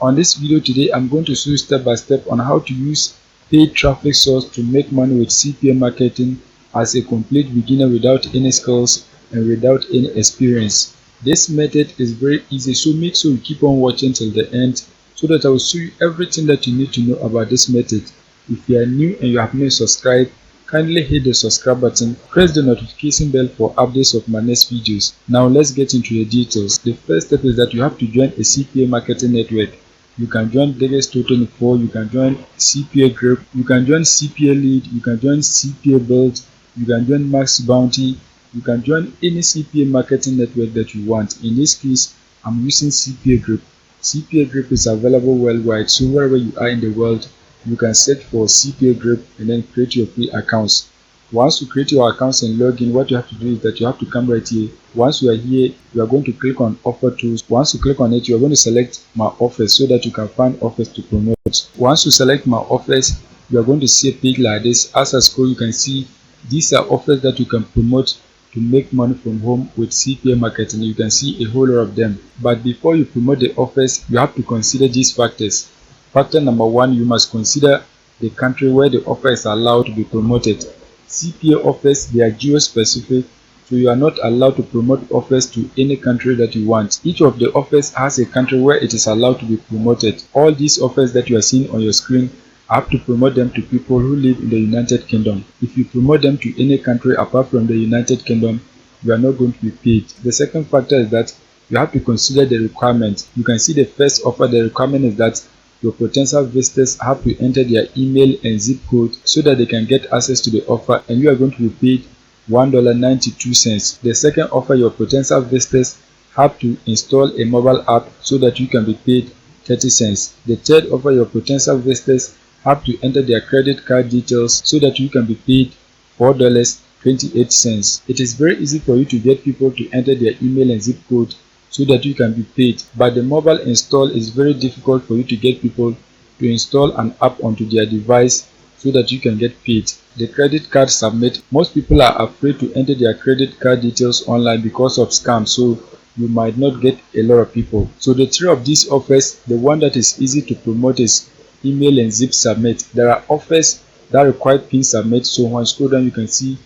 On this video today, I'm going to show you step by step on how to use paid traffic source to make money with CPA marketing as a complete beginner without any skills and without any experience. This method is very easy, so make sure you keep on watching till the end so that I will show you everything that you need to know about this method. If you are new and you have not subscribed, kindly hit the subscribe button, press the notification bell for updates of my next videos. Now let's get into the details. The first step is that you have to join a CPA marketing network. You can join Biggest 224, you can join CPA Group, you can join CPA Lead, you can join CPA Build, you can join Max Bounty, you can join any CPA marketing network that you want. In this case, I'm using CPA Group. CPA Group is available worldwide, so wherever you are in the world, you can search for CPA Group and then create your free accounts. Once you create your accounts and log in, what you have to do is that you have to come right here. Once you are here, you are going to click on offer tools. Once you click on it, you are going to select my offers so that you can find offers to promote. Once you select my offers, you are going to see a page like this. As I scroll, you can see these are offers that you can promote to make money from home with CPA marketing. You can see a whole lot of them. But before you promote the offers, you have to consider these factors. Factor number one, you must consider the country where the offer is allowed to be promoted. CPA offers, they are geo-specific, so you are not allowed to promote offers to any country that you want. Each of the offers has a country where it is allowed to be promoted. All these offers that you are seeing on your screen, I have to promote them to people who live in the United Kingdom. If you promote them to any country apart from the United Kingdom, you are not going to be paid. The second factor is that you have to consider the requirement. You can see the first offer, the requirement is that your potential visitors have to enter their email and zip code so that they can get access to the offer, and you are going to be paid $1.92. The second offer, your potential visitors have to install a mobile app so that you can be paid 30 cents. The third offer, your potential visitors have to enter their credit card details so that you can be paid $4.28. It is very easy for you to get people to enter their email and zip code so that you can be paid, but the mobile install is very difficult for you to get people to install an app onto their device so that you can get paid. The credit card submit, most people are afraid to enter their credit card details online because of scams, so you might not get a lot of people. So the three of these offers, the one that is easy to promote is email and zip submit. There are offers that require pin submit, so when you scroll down you can see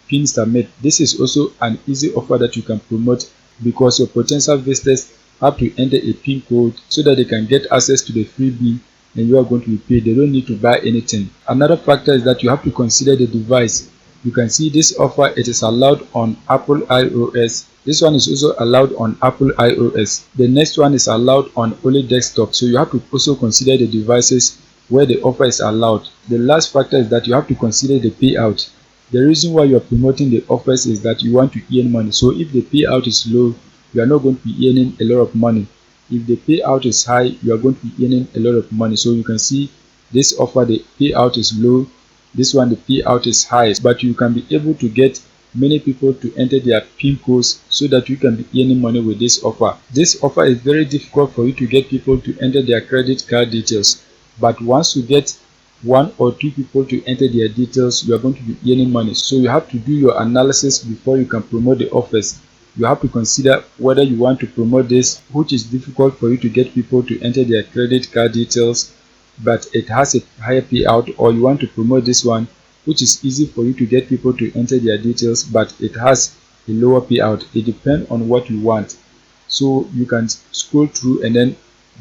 pin submit. This is also an easy offer that you can promote because your potential visitors have to enter a PIN code so that they can get access to the freebie and you are going to be paid. They don't need to buy anything. Another factor is that you have to consider the device. You can see this offer, it is allowed on Apple iOS. This one is also allowed on Apple iOS. The next one is allowed on only desktop. So you have to also consider the devices where the offer is allowed. The last factor is that you have to consider the payout. The reason why you are promoting the offers is that you want to earn money. So if the payout is low, you are not going to be earning a lot of money. If the payout is high, you are going to be earning a lot of money. So you can see this offer, the payout is low. This one, the payout is high. But you can be able to get many people to enter their PIN codes so that you can be earning money with this offer. This offer is very difficult for you to get people to enter their credit card details. But once you get one or two people to enter their details, you are going to be earning money. So you have to do your analysis before you can promote the offers. You have to consider whether you want to promote this, which is difficult for you to get people to enter their credit card details, but it has a higher payout, or you want to promote this one, which is easy for you to get people to enter their details, but it has a lower payout. It depends on what you want. So you can scroll through and then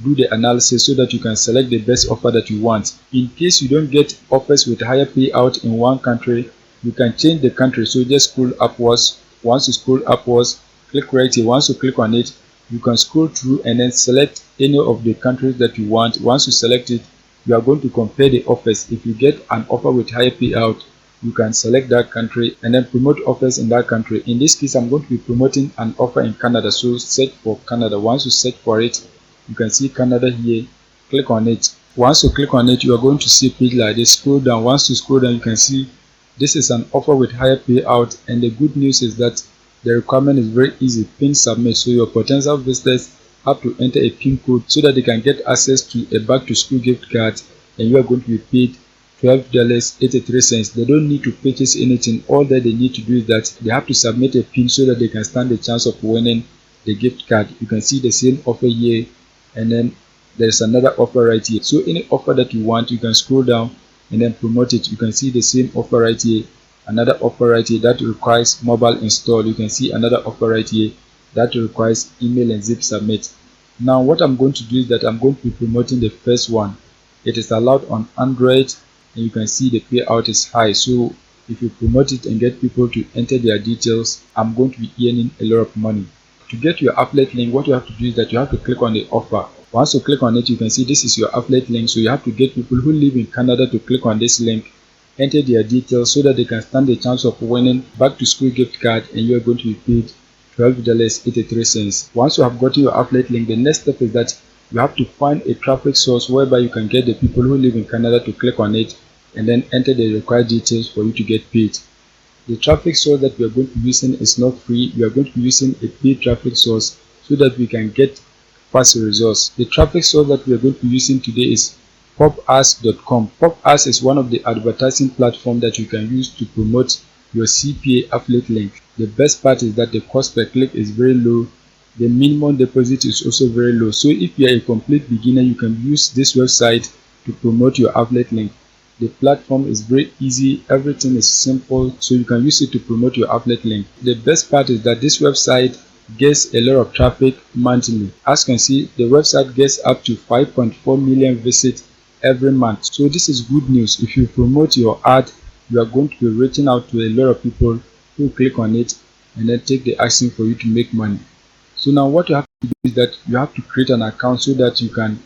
do the analysis so that you can select the best offer that you want. In case you don't get offers with higher payout in one country, you can change the country. So just scroll upwards. Once you scroll upwards, click right here. Once you click on it, you can scroll through and then select any of the countries that you want. Once you select it, you are going to compare the offers. If you get an offer with higher payout, you can select that country and then promote offers in that country. In this case, I'm going to be promoting an offer in Canada, so search for Canada. Once you search for it, you can see Canada here. Click on it. Once you click on it, you are going to see a page like this. Scroll down. Once you scroll down, you can see this is an offer with higher payout, and the good news is that the requirement is very easy. PIN submit. So your potential visitors have to enter a PIN code so that they can get access to a back to school gift card, and you are going to be paid $12.83. They don't need to purchase anything. All that they need to do is that they have to submit a PIN so that they can stand the chance of winning the gift card. You can see the same offer here, and then there's another offer right here. So any offer that you want, you can scroll down and then promote it. You can see the same offer right here, another offer right here that requires mobile install. You can see another offer right here that requires email and zip submit. Now what I'm going to do is that I'm going to be promoting the first one. It is allowed on Android, and you can see the payout is high. So if you promote it and get people to enter their details, I'm going to be earning a lot of money. To get your affiliate link, what you have to do is that you have to click on the offer. Once you click on it, you can see this is your affiliate link. So you have to get people who live in Canada to click on this link, enter their details so that they can stand the chance of winning back to school gift card, and you are going to be paid $12.83. Once you have gotten your affiliate link, the next step is that you have to find a traffic source whereby you can get the people who live in Canada to click on it and then enter the required details for you to get paid. The traffic source that we are going to be using is not free. We are going to be using a paid traffic source so that we can get fast results. The traffic source that we are going to be using today is popads.com. Popads is one of the advertising platforms that you can use to promote your CPA affiliate link. The best part is that the cost per click is very low. The minimum deposit is also very low. So if you are a complete beginner, you can use this website to promote your affiliate link. The platform is very easy, everything is simple, so you can use it to promote your affiliate link. The best part is that this website gets a lot of traffic monthly. As you can see, the website gets up to 5.4 million visits every month. So this is good news. If you promote your ad, you are going to be reaching out to a lot of people who click on it and then take the action for you to make money. So now what you have to do is that you have to create an account so that you can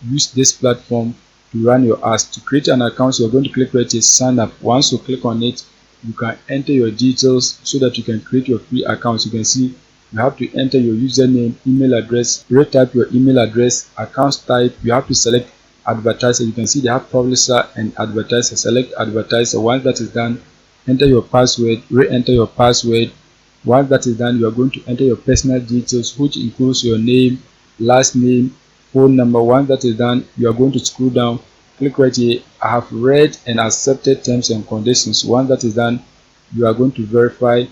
use this platform to run your ads. To create an account, you're going to click right here, sign up. Once you click on it, you can enter your details so that you can create your free account. You can see you have to enter your username, email address, retype your email address, account type. You have to select advertiser. You can see they have publisher and advertiser. Select advertiser. Once that is done, enter your password, re-enter your password. Once that is done, you are going to enter your personal details, which includes your name, last name, phone number. Once that is done, you are going to scroll down, click right here, I have read and accepted terms and conditions. Once that is done, you are going to verify.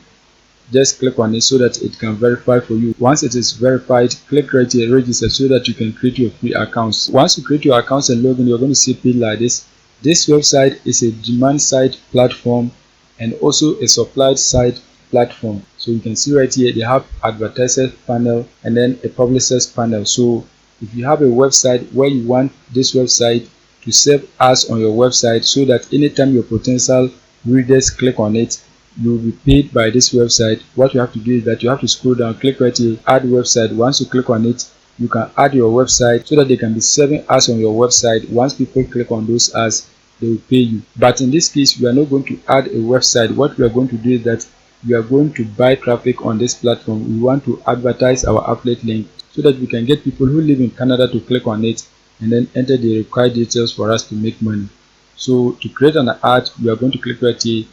Just click on it so that it can verify for you. Once it is verified, click right here, register, so that you can create your free accounts. Once you create your accounts and login, you're going to see page like this. This website is a demand side platform and also a supply side platform. So you can see right here they have advertisers panel and then a publishers panel. So if you have a website where you want this website to serve ads on your website, so that anytime your potential readers click on it, you will be paid by this website, what you have to do is that you have to scroll down, click right here, add website. Once you click on it, you can add your website so that they can be serving ads on your website. Once people click on those ads, they will pay you. But in this case, we are not going to add a website. What we are going to do is that we are going to buy traffic on this platform. We want to advertise our affiliate link so that we can get people who live in Canada to click on it and then enter the required details for us to make money. So to create an ad, we are going to click right here,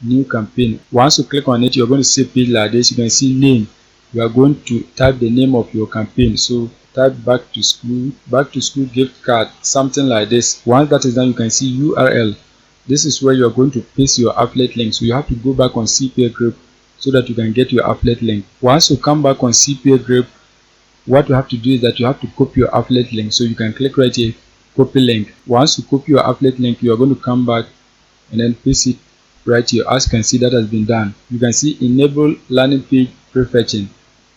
new campaign. Once you click on it, you're going to see a page like this. You can see name. You are going to type the name of your campaign. So type back to school gift card, something like this. Once that is done, you can see URL. This is where you're going to paste your affiliate link. So you have to go back on CPA group so that you can get your affiliate link. Once you come back on CPA group, what you have to do is that you have to copy your affiliate link. So you can click right here, copy link. Once you copy your affiliate link, you are going to come back and then paste it right here. As you can see, that has been done. You can see enable landing page prefetching.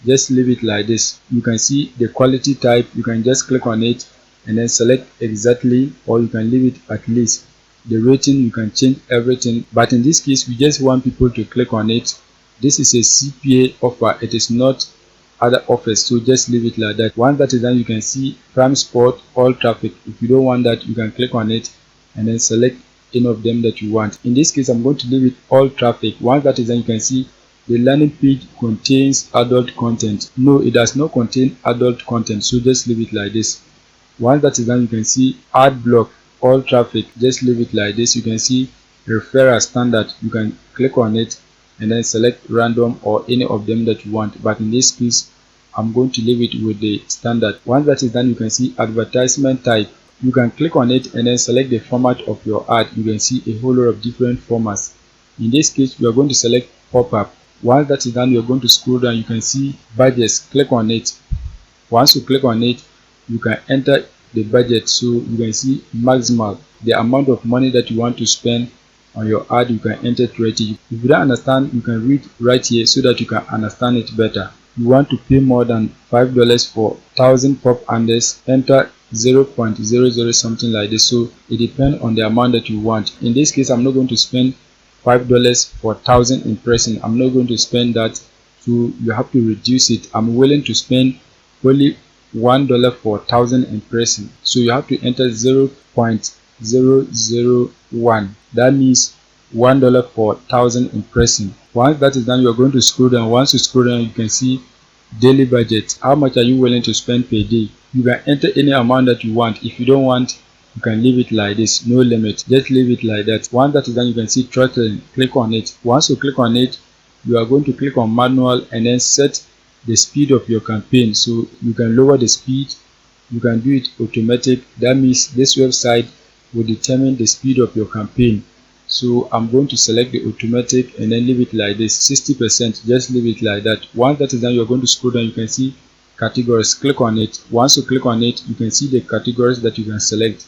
Just leave it like this. You can see the quality type. You can just click on it and then select exactly, or you can leave it at least. The rating, you can change everything, but in this case we just want people to click on it. This is a CPA offer, it is not other offers, so just leave it like that. Once that is done, you can see prime spot, all traffic. If you don't want that, you can click on it and then select any of them that you want. In this case, I'm going to leave it all traffic. Once that is done, you can see the landing page contains adult content. No, it does not contain adult content, so just leave it like this. Once that is done, you can see ad block, all traffic. Just leave it like this. You can see referral standard. You can click on it and then select random or any of them that you want, but in this case I'm going to leave it with the standard. Once that is done, you can see advertisement type. You can click on it and then select the format of your ad. You can see a whole lot of different formats. In this case, we are going to select pop-up. Once that is done, you are going to scroll down. You can see badges. Click on it. Once you click on it, you can enter the budget. So you can see maximal, the amount of money that you want to spend on your ad. You can enter it right here. If you don't understand, you can read right here so that you can understand it better. You want to pay more than $5 for 1,000 pop unders, enter 0.00 something like this. So it depends on the amount that you want. In this case, I'm not going to spend $5 for 1,000 impression. I'm not going to spend that, so you have to reduce it. I'm willing to spend only $1 for 1,000 impression. So you have to enter 0.001. That means $1 for 1,000 impression. Once that is done, you are going to scroll down. Once you scroll down, you can see daily budget. How much are you willing to spend per day? You can enter any amount that you want. If you don't want, you can leave it like this, no limit. Just leave it like that. Once that is done, you can see throttling. Click on it. Once you click on it, you are going to click on manual and then set the speed of your campaign. So you can lower the speed, you can do it automatic. That means this website will determine the speed of your campaign. So I'm going to select the automatic and then leave it like this, 60%. Just leave it like that. Once that is done, you're going to scroll down. You can see categories. Click on it. Once you click on it, you can see the categories that you can select.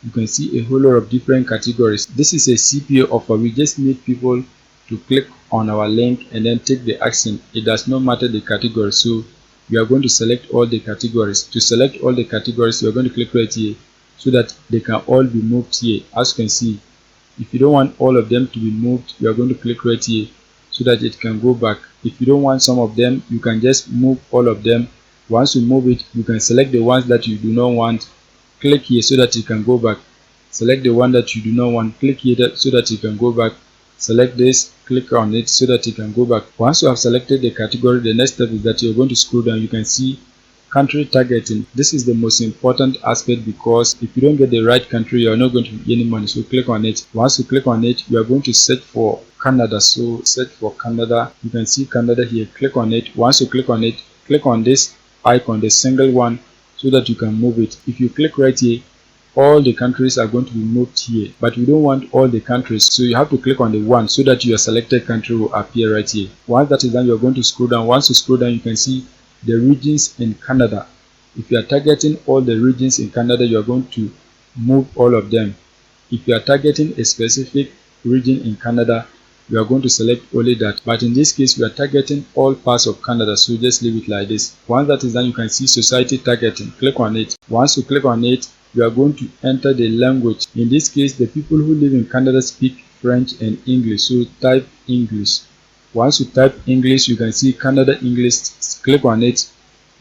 You can see a whole lot of different categories. This is a CPA offer. We just need people to click on our link and then take the action. It does not matter the category. So we are going to select all the categories. To select all the categories, you are going to click right here so that they can all be moved here. As you can see, if you don't want all of them to be moved, you are going to click right here so that it can go back. If you don't want some of them, you can just move all of them. Once you move it, you can select the ones that you do not want. Click here so that it can go back. Select the one that you do not want. Click here so that you can go back. Select this, click on it so that you can go back. Once you have selected the category, the next step is that you're going to scroll down. You can see country targeting. This is the most important aspect, because if you don't get the right country, you're not going to make any money. So click on it. Once you click on it, you are going to search for Canada. So search for Canada. You can see Canada here. Click on it. Once you click on it, click on this icon, the single one, so that you can move it. If you click right here, all the countries are going to be moved here, but we don't want all the countries, so you have to click on the one so that your selected country will appear right here. Once that is done, you're going to scroll down. Once you scroll down, you can see the regions in Canada. If you are targeting all the regions in Canada, you are going to move all of them. If you are targeting a specific region in Canada, you are going to select only that. But in this case, we are targeting all parts of Canada, so just leave it like this. Once that is done, you can see society targeting. Click on it. Once you click on it, you are going to enter the language. In this case, the people who live in Canada speak French and English, so type English. Once you type English, you can see Canada English. Click on it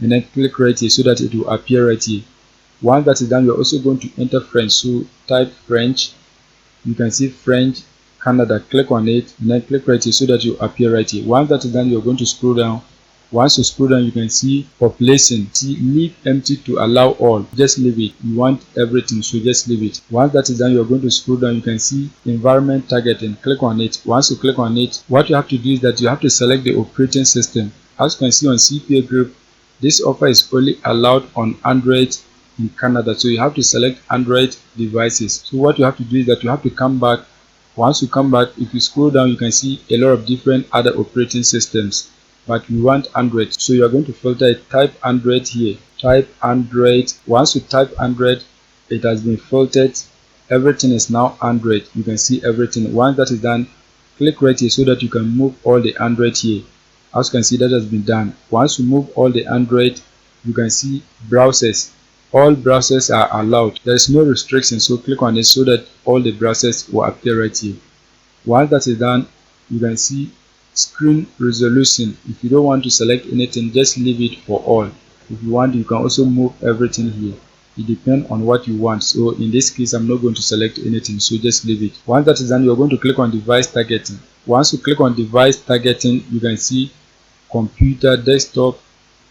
and then click right here so that it will appear right here. Once that is done, you're also going to enter French, so type French. You can see French Canada. Click on it and then click right here so that you appear right here. Once that is done, you're going to scroll down. Once you scroll down, you can see population. See, leave empty to allow all. Just leave it. You want everything, so just leave it. Once that is done, you're going to scroll down. You can see environment targeting. Click on it. Once you click on it, what you have to do is that you have to select the operating system. As you can see on CPA group, this offer is only allowed on Android in Canada, so you have to select Android devices. So what you have to do is that you have to come back. Once you come back, if you scroll down, you can see a lot of different other operating systems, but we want Android, so you are going to filter it. Type Android here. Type Android. Once you type Android, it has been filtered. Everything is now Android. You can see everything. Once that is done, click right here so that you can move all the Android here. As you can see, that has been done. Once you move all the Android, you can see browsers. All browsers are allowed. There is no restriction, so click on it so that all the browsers will appear right here. Once that is done, you can see screen resolution. If you don't want to select anything, just leave it for all. If you want, you can also move everything here. It depends on what you want. So in this case, I'm not going to select anything, so just leave it. Once that is done, you're going to click on device targeting. Once you click on device targeting, you can see computer, desktop,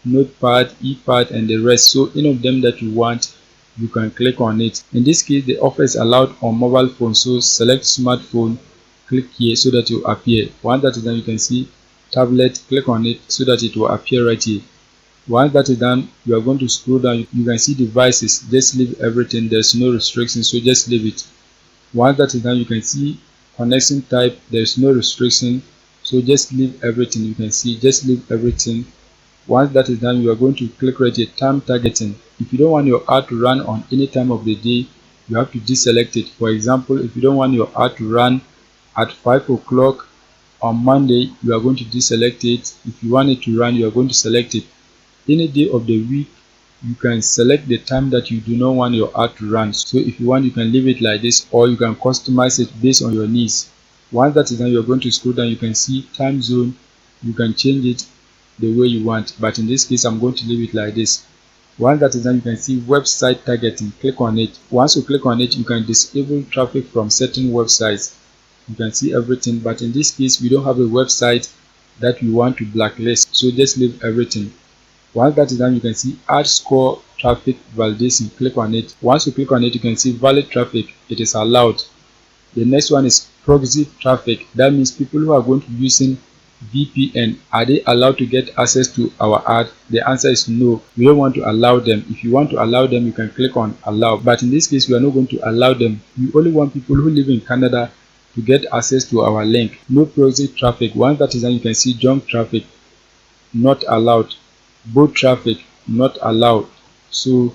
notepad, epad, and the rest. So any of them that you want, you can click on it. In this case, the offer is allowed on mobile phone, so select smartphone. Click here so that it will appear. Once that is done, you can see tablet. Click on it so that it will appear right here. Once that is done, you are going to scroll down. You can see devices. Just leave everything. There's no restriction, so just leave it. Once that is done, you can see connection type. There's no restriction, so just leave everything. You can see just leave everything. Once that is done, you are going to click right here, time targeting. If you don't want your ad to run on any time of the day, you have to deselect it. For example, if you don't want your ad to run at 5 o'clock on Monday, you are going to deselect it. If you want it to run, you are going to select it. Any day of the week, you can select the time that you do not want your ad to run. So if you want, you can leave it like this, or you can customize it based on your needs. Once that is done, you're going to scroll down. You can see time zone. You can change it the way you want, but in this case I'm going to leave it like this. Once that is done, you can see website targeting. Click on it. Once you click on it, you can disable traffic from certain websites. You can see everything, but in this case we don't have a website that we want to blacklist, so just leave everything. Once that is done, you can see add score traffic validation. Click on it. Once you click on it, you can see valid traffic. It is allowed. The next one is proxy traffic. That means people who are going to be using VPN, are they allowed to get access to our ad? The answer is no. We don't want to allow them. If you want to allow them, you can click on allow, but in this case we are not going to allow them. We only want people who live in Canada to get access to our link. No proxy traffic. Once that is done, you can see junk traffic, not allowed. Bot traffic, not allowed. So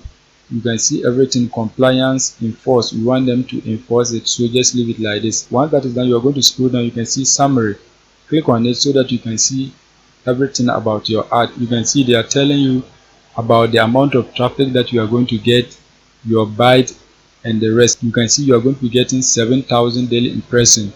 you can see everything. Compliance, enforce. We want them to enforce it, so just leave it like this. Once that is done, you are going to scroll down. You can see summary. Click on it so that you can see everything about your ad. You can see they are telling you about the amount of traffic that you are going to get, your byte, and the rest. You can see you are going to be getting 7,000 daily impressions.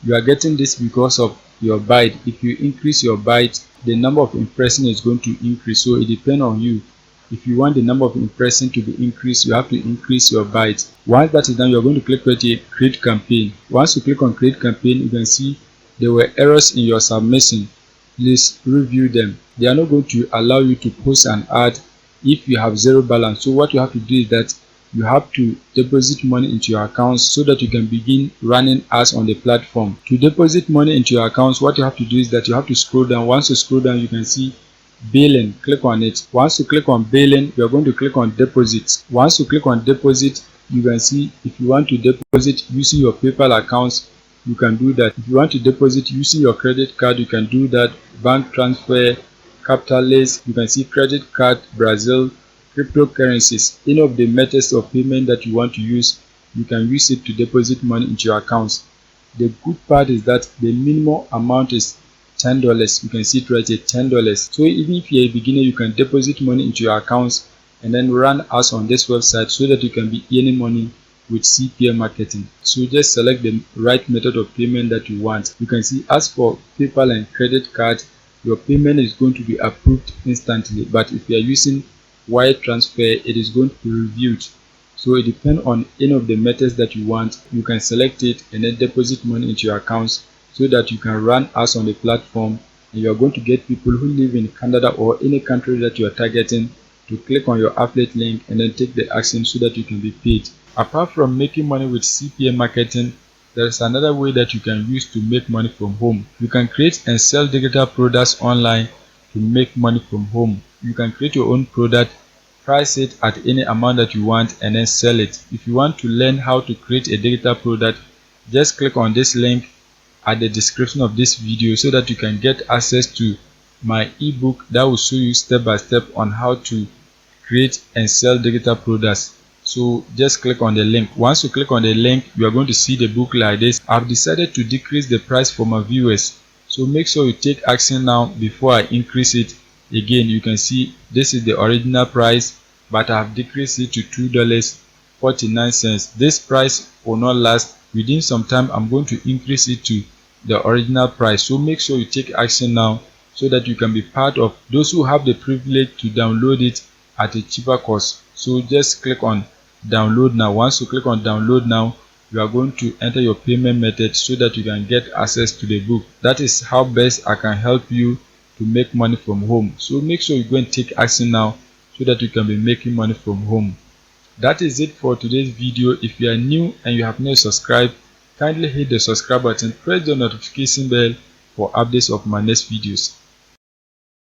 You are getting this because of your byte. If you increase your byte, the number of impressions is going to increase, so it depends on you. If you want the number of impressions to be increased, you have to increase your byte. Once that is done, you are going to click right here, create campaign. Once you click on create campaign, you can see there were errors in your submission. Please review them. They are not going to allow you to post an ad if you have zero balance. So what you have to do is that you have to deposit money into your accounts so that you can begin running ads on the platform. To deposit money into your accounts, what you have to do is that you have to scroll down. Once you scroll down, you can see billing. Click on it. Once you click on billing, you are going to click on deposits. Once you click on deposit, you can see if you want to deposit using your PayPal accounts, you can do that. If you want to deposit using your credit card, you can do that. Bank transfer, capitalist, you can see credit card, Brazil, cryptocurrencies. Any of the methods of payment that you want to use, you can use it to deposit money into your accounts. The good part is that the minimum amount is $10. You can see it right here, $10. So even if you're a beginner, you can deposit money into your accounts and then run ads on this website so that you can be earning money with CPA marketing. So just select the right method of payment that you want. You can see as for PayPal and credit card, your payment is going to be approved instantly, but if you are using wire transfer, it is going to be reviewed. So it depends on any of the methods that you want. You can select it and then deposit money into your accounts so that you can run ads on the platform, and you are going to get people who live in Canada or any country that you are targeting to click on your affiliate link and then take the action so that you can be paid. Apart from making money with CPA marketing, there is another way that you can use to make money from home. You can create and sell digital products online to make money from home. You can create your own product, price it at any amount that you want, and then sell it. If you want to learn how to create a digital product, just click on this link at the description of this video so that you can get access to my ebook that will show you step by step on how to create and sell digital products. So just click on the link. Once you click on the link, you are going to see the book like this. I've decided to decrease the price for my viewers, so make sure you take action now before I increase it. Again, you can see this is the original price, but I have decreased it to $2.49. This price will not last. Within some time, I'm going to increase it to the original price. So make sure you take action now so that you can be part of those who have the privilege to download it at a cheaper cost. So just click on download now. Once you click on download now, you are going to enter your payment method so that you can get access to the book. That is how best I can help you to make money from home. So make sure you go and take action now so that you can be making money from home. That is it for today's video. If you are new and you have not subscribed, kindly hit the subscribe button, press the notification bell for updates of my next videos.